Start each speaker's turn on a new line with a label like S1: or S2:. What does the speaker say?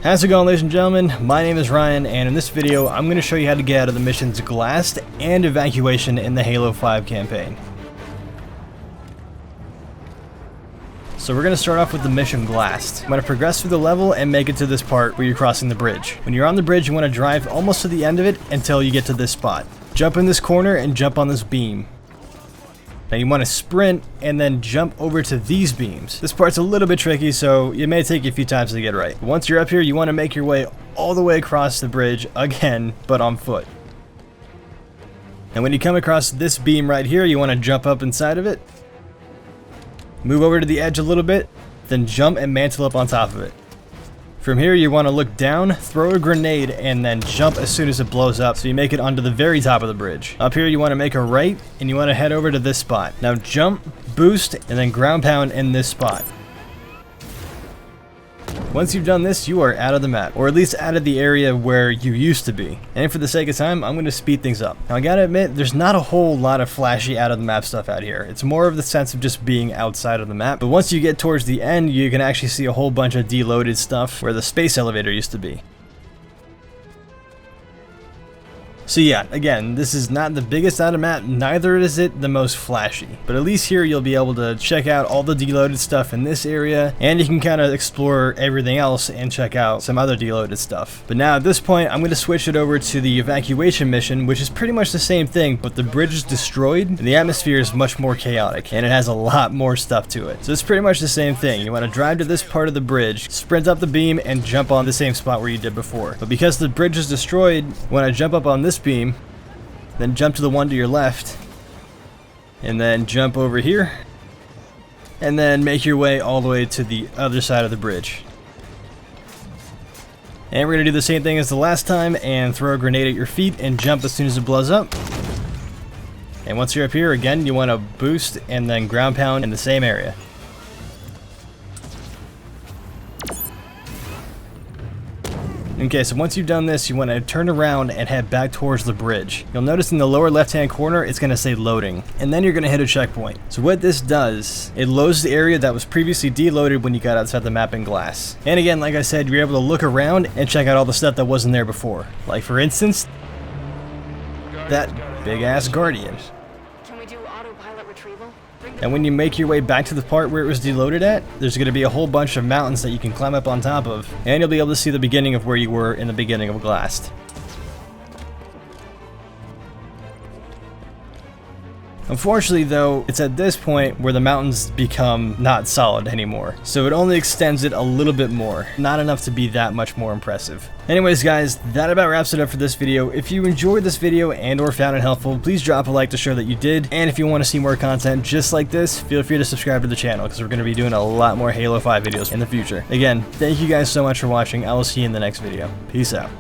S1: How's it going, ladies and gentlemen? My name is Ryan, and in this video I'm going to show you how to get out of the missions Glassed and Evacuation in the Halo 5 campaign. So we're going to start off with the mission Glassed. I'm going to progress through the level and make it to this part where you're crossing the bridge. When you're on the bridge, you want to drive almost to the end of it until you get to this spot. Jump in this corner and jump on this beam. Now you want to sprint and then jump over to these beams. This part's a little bit tricky, so it may take you a few times to get right. Once you're up here, you want to make your way all the way across the bridge again, but on foot. And when you come across this beam right here, you want to jump up inside of it. Move over to the edge a little bit, then jump and mantle up on top of it. From here, you want to look down, throw a grenade, and then jump as soon as it blows up so you make it onto the very top of the bridge. Up here, you want to make a right, and you want to head over to this spot. Now jump, boost, and then ground pound in this spot. Once you've done this, you are out of the map, or at least out of the area where you used to be. And for the sake of time, I'm going to speed things up. Now I gotta admit, there's not a whole lot of flashy out of the map stuff out here. It's more of the sense of just being outside of the map. But once you get towards the end, you can actually see a whole bunch of deloaded stuff where the space elevator used to be. So yeah, again, this is not the biggest out of map, neither is it the most flashy. But at least here you'll be able to check out all the deloaded stuff in this area, and you can kind of explore everything else and check out some other deloaded stuff. But now at this point, I'm going to switch it over to the evacuation mission, which is pretty much the same thing, but the bridge is destroyed, and the atmosphere is much more chaotic, and it has a lot more stuff to it. So it's pretty much the same thing. You want to drive to this part of the bridge, sprint up the beam, and jump on the same spot where you did before. But because the bridge is destroyed, when I jump up on this beam, then jump to the one to your left, and then jump over here, and then make your way all the way to the other side of the bridge. And we're going to do the same thing as the last time and throw a grenade at your feet and jump as soon as it blows up. And once you're up here, again, you want to boost and then ground pound in the same area. Okay, so once you've done this, you want to turn around and head back towards the bridge. You'll notice in the lower left-hand corner, it's going to say loading. And then you're going to hit a checkpoint. So what this does, it loads the area that was previously deloaded when you got outside the map in Glass. And again, like I said, you're able to look around and check out all the stuff that wasn't there before. Like for instance, that big-ass Guardian.
S2: Can we do autopilot retrieval?
S1: And when you make your way back to the part where it was deloaded at, there's going to be a whole bunch of mountains that you can climb up on top of, and you'll be able to see the beginning of where you were in the beginning of Glassed. Unfortunately though, it's at this point where the mountains become not solid anymore, so it only extends it a little bit more, not enough to be that much more impressive. Anyways guys, that about wraps it up for this video. If you enjoyed this video and or found it helpful, please drop a like to show that you did, and if you want to see more content just like this, feel free to subscribe to the channel because we're going to be doing a lot more Halo 5 videos in the future. Again, thank you guys so much for watching. I will see you in the next video. Peace out.